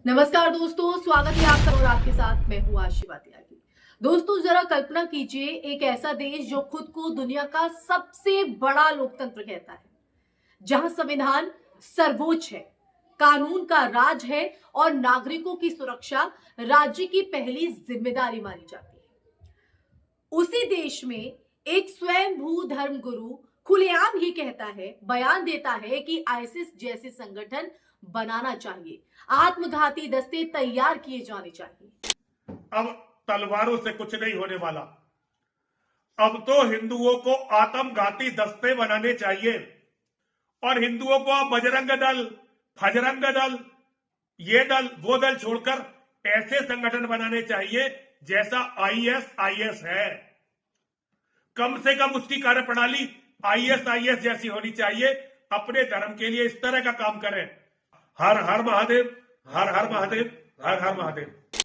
नमस्कार दोस्तों, स्वागत है आपका और आपके साथ मैं हूं आशिवा त्यागी। दोस्तों, जरा कल्पना कीजिए एक ऐसा देश जो खुद को दुनिया का सबसे बड़ा लोकतंत्र कहता है, जहां संविधान सर्वोच्च है, कानून का राज है और नागरिकों की सुरक्षा राज्य की पहली जिम्मेदारी मानी जाती है। उसी देश में एक स्वयंभू धर्मगुरु खुलेआम ये कहता है, बयान देता है कि आईसिस जैसे संगठन बनाना चाहिए, आत्मघाती दस्ते तैयार किए जाने चाहिए। अब तलवारों से कुछ नहीं होने वाला। अब तो हिंदुओं को आत्मघाती दस्ते बनाने चाहिए और हिंदुओं को बजरंग दल, फजरंग दल, ये दल वो दल छोड़कर ऐसे संगठन बनाने चाहिए जैसा आईएस है। कम से कम उसकी कार्यप्रणाली आईएस जैसी होनी चाहिए। अपने धर्म के लिए इस तरह का काम करें। हर हर महादेव, हर हर महादेव, हर हर महादेव।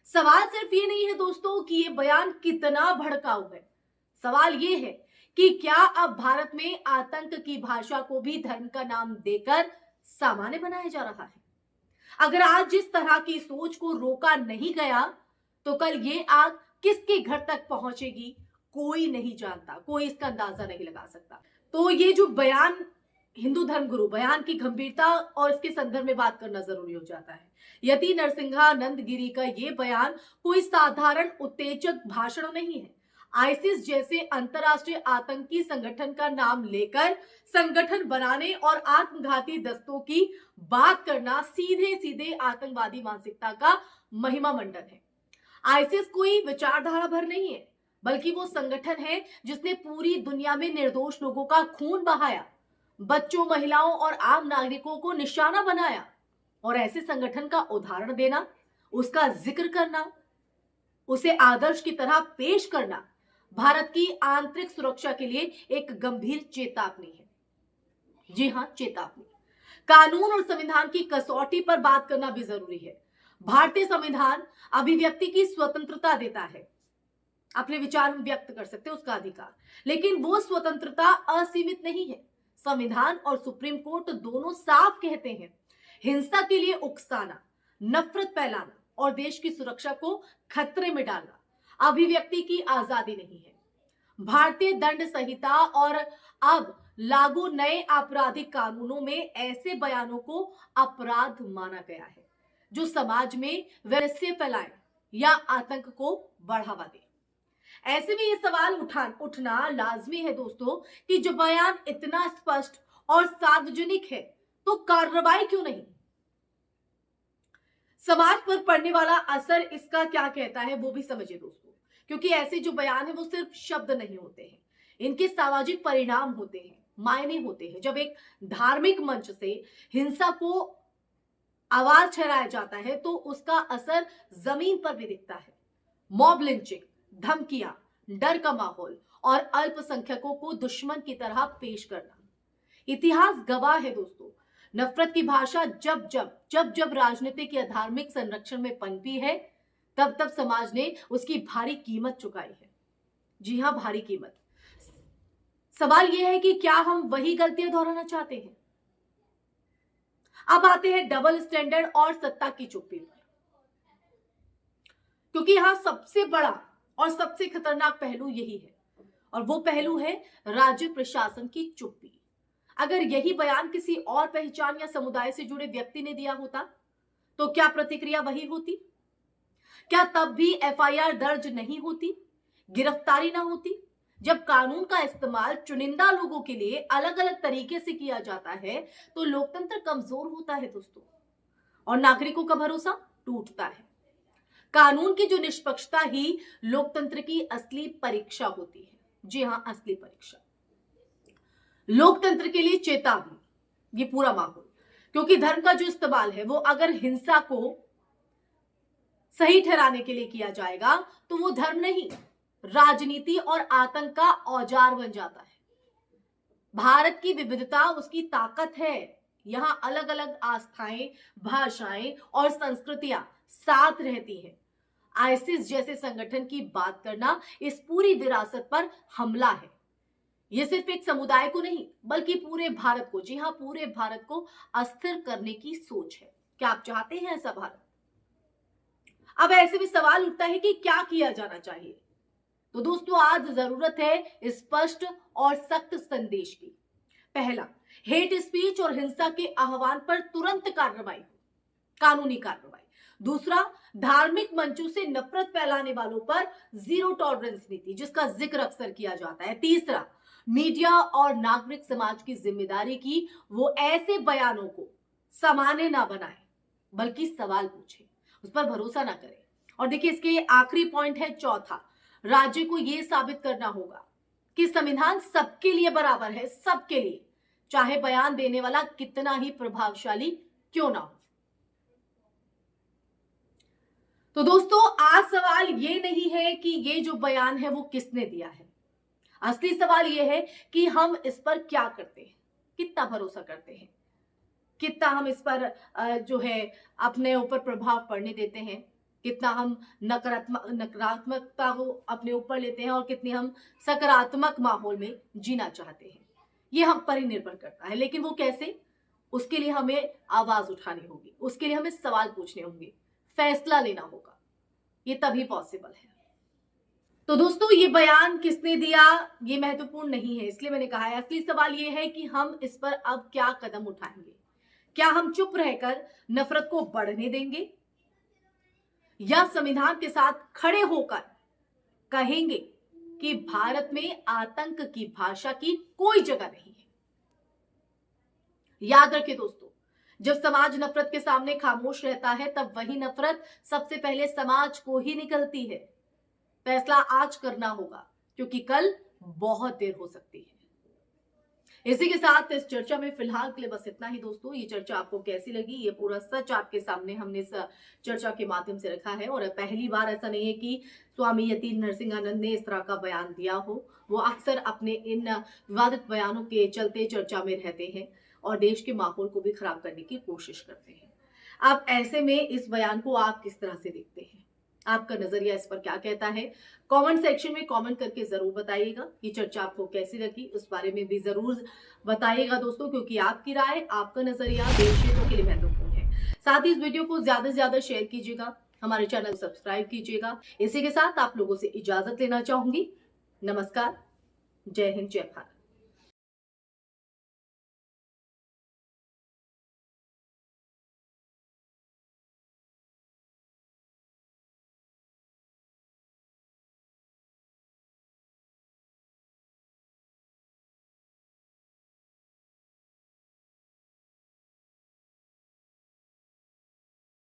सवाल सिर्फ ये नहीं है दोस्तों कि ये बयान कितना भड़काऊ है। सवाल ये है कि क्या अब भारत में आतंक की भाषा को भी धर्म का नाम देकर सामान्य बनाया जा रहा है? अगर आज जिस तरह की सोच को रोका नहीं गया तो कल ये आग किसके घर तक पहुंचेगी कोई नहीं जानता, कोई इसका अंदाजा नहीं लगा सकता। तो ये जो बयान हिंदू धर्मगुरु बयान की गंभीरता और इसके संदर्भ में बात करना जरूरी हो जाता है। यति नरसिंहानंद गिरी का ये बयान कोई साधारण उत्तेजक भाषण नहीं है। आईसिस जैसे अंतरराष्ट्रीय आतंकी संगठन का नाम लेकर संगठन बनाने और आत्मघाती दस्तों की बात करना सीधे सीधे आतंकवादी मानसिकता का महिमा मंडन है। आईसिस कोई विचारधारा भर नहीं है, बल्कि वो संगठन है जिसने पूरी दुनिया में निर्दोष लोगों का खून बहाया, बच्चों, महिलाओं और आम नागरिकों को निशाना बनाया। और ऐसे संगठन का उदाहरण देना, उसका जिक्र करना, उसे आदर्श की तरह पेश करना भारत की आंतरिक सुरक्षा के लिए एक गंभीर चेतावनी है। जी हां, चेतावनी। कानून और संविधान की कसौटी पर बात करना भी जरूरी है। भारतीय संविधान अभिव्यक्ति की स्वतंत्रता देता है, अपने विचार व्यक्त कर सकते हैं, उसका अधिकार, लेकिन वो स्वतंत्रता असीमित नहीं है। संविधान और सुप्रीम कोर्ट दोनों साफ कहते हैं, हिंसा के लिए उकसाना, नफरत फैलाना और देश की सुरक्षा को खतरे में डालना अभिव्यक्ति की आजादी नहीं है। भारतीय दंड संहिता और अब लागू नए आपराधिक कानूनों में ऐसे बयानों को अपराध माना गया है जो समाज में वैश्य फैलाए या आतंक को बढ़ावा दे। ऐसे में ये सवाल उठना लाजमी है दोस्तों कि जो बयान इतना स्पष्ट और सार्वजनिक है तो कार्रवाई क्यों नहीं? समाज पर पड़ने वाला असर इसका क्या कहता है वो भी समझिए दोस्तों, क्योंकि ऐसे जो बयान है वो सिर्फ शब्द नहीं होते हैं, इनके सामाजिक परिणाम होते हैं, मायने होते हैं। जब एक धार्मिक मंच से हिंसा को आवाज ठहराया जाता है तो उसका असर जमीन पर भी दिखता है। मॉब लिंचिंग, धमकियां, डर का माहौल और अल्पसंख्यकों को दुश्मन की तरह पेश करना। इतिहास गवाह है दोस्तों, नफरत की भाषा जब राजनीतिक या धार्मिक संरक्षण में पनपी है, तब तब समाज ने उसकी भारी कीमत चुकाई है। जी हां, भारी कीमत। सवाल यह है कि क्या हम वही गलतियां दोहराना चाहते हैं? अब आते हैं डबल स्टैंडर्ड और सत्ता की चुप्पी पर, क्योंकि यहां सबसे बड़ा और सबसे खतरनाक पहलू यही है, और वो पहलू है राज्य प्रशासन की चुप्पी। अगर यही बयान किसी और पहचान या समुदाय से जुड़े व्यक्ति ने दिया होता तो क्या प्रतिक्रिया वही होती? क्या तब भी एफआईआर दर्ज नहीं होती, गिरफ्तारी ना होती? जब कानून का इस्तेमाल चुनिंदा लोगों के लिए अलग अलग तरीके से किया जाता है तो लोकतंत्र कमजोर होता है दोस्तों, और नागरिकों का भरोसा टूटता है। कानून की जो निष्पक्षता ही लोकतंत्र की असली परीक्षा होती है। जी हां, असली परीक्षा। लोकतंत्र के लिए चेतावनी, ये पूरा माहौल, क्योंकि धर्म का जो इस्तेमाल है वो अगर हिंसा को सही ठहराने के लिए किया जाएगा तो वो धर्म नहीं, राजनीति और आतंक का औजार बन जाता है। भारत की विविधता उसकी ताकत है। यहां अलग अलग आस्थाएं, भाषाएं और संस्कृतियां साथ रहती हैं। आईसिस जैसे संगठन की बात करना इस पूरी विरासत पर हमला है। यह सिर्फ एक समुदाय को नहीं बल्कि पूरे भारत को, जी हां, पूरे भारत को अस्थिर करने की सोच है। क्या आप चाहते हैं ऐसा भारत? अब ऐसे में सवाल उठता है कि क्या किया जाना चाहिए। तो दोस्तों, आज जरूरत है स्पष्ट और सख्त संदेश की। पहला, हेट स्पीच और हिंसा के आह्वान पर तुरंत कार्रवाई, कानूनी कार्रवाई। दूसरा, धार्मिक मंचों से नफरत फैलाने वालों पर जीरो टॉलरेंस नीति, जिसका जिक्र अक्सर किया जाता है। तीसरा, मीडिया और नागरिक समाज की जिम्मेदारी की वो ऐसे बयानों को सामान्य ना बनाए, बल्कि सवाल पूछे, उस पर भरोसा ना करें। और देखिए, इसके आखिरी पॉइंट है चौथा, राज्य को यह साबित करना होगा कि संविधान सबके लिए बराबर है, सबके लिए, चाहे बयान देने वाला कितना ही प्रभावशाली क्यों ना हो। तो दोस्तों, आज सवाल ये नहीं है कि ये जो बयान है वो किसने दिया है। असली सवाल ये है कि हम इस पर क्या करते हैं, कितना भरोसा करते हैं, कितना हम इस पर जो है अपने ऊपर प्रभाव पड़ने देते हैं, कितना हम नकारात्मकता को अपने ऊपर लेते हैं और कितनी हम सकारात्मक माहौल में जीना चाहते हैं। ये हम पर ही निर्भर करता है। लेकिन वो कैसे, उसके लिए हमें आवाज उठानी होगी, उसके लिए हमें सवाल पूछने होंगे, फैसला लेना होगा। ये तभी पॉसिबल है। तो दोस्तों, ये बयान किसने दिया ये महत्वपूर्ण नहीं है, इसलिए मैंने कहा है असली सवाल ये है कि हम इस पर अब क्या कदम उठाएंगे। क्या हम चुप रहकर नफरत को बढ़ने देंगे, या संविधान के साथ खड़े होकर कहेंगे कि भारत में आतंक की भाषा की कोई जगह नहीं है। याद रखें दोस्तों, जब समाज नफरत के सामने खामोश रहता है, तब वही नफरत सबसे पहले समाज को ही निकलती है। फैसला आज करना होगा, क्योंकि कल बहुत देर हो सकती है। इसी के साथ इस चर्चा में फिलहाल के लिए बस इतना ही दोस्तों। ये चर्चा आपको कैसी लगी, ये पूरा सच आपके सामने हमने इस चर्चा के माध्यम से रखा है। और पहली बार ऐसा नहीं है कि स्वामी यतीन्द्र नरसिंहानंद ने इस तरह का बयान दिया हो। वो अक्सर अपने इन विवादित बयानों के चलते चर्चा में रहते हैं और देश के माहौल को भी खराब करने की कोशिश करते हैं। अब ऐसे में इस बयान को आप किस तरह से देखते हैं, आपका नजरिया इस पर क्या कहता है, कमेंट सेक्शन में कमेंट करके जरूर बताइएगा। ये चर्चा आपको कैसी लगी उस बारे में भी जरूर बताइएगा दोस्तों, क्योंकि आपकी राय, आपका नजरिया देश हितों के लिए महत्वपूर्ण है। साथ ही इस वीडियो को ज्यादा से ज्यादा शेयर कीजिएगा, हमारे चैनल को सब्सक्राइब कीजिएगा। इसी के साथ आप लोगों से इजाजत लेना चाहूंगी। नमस्कार, जय हिंद, जय भारत।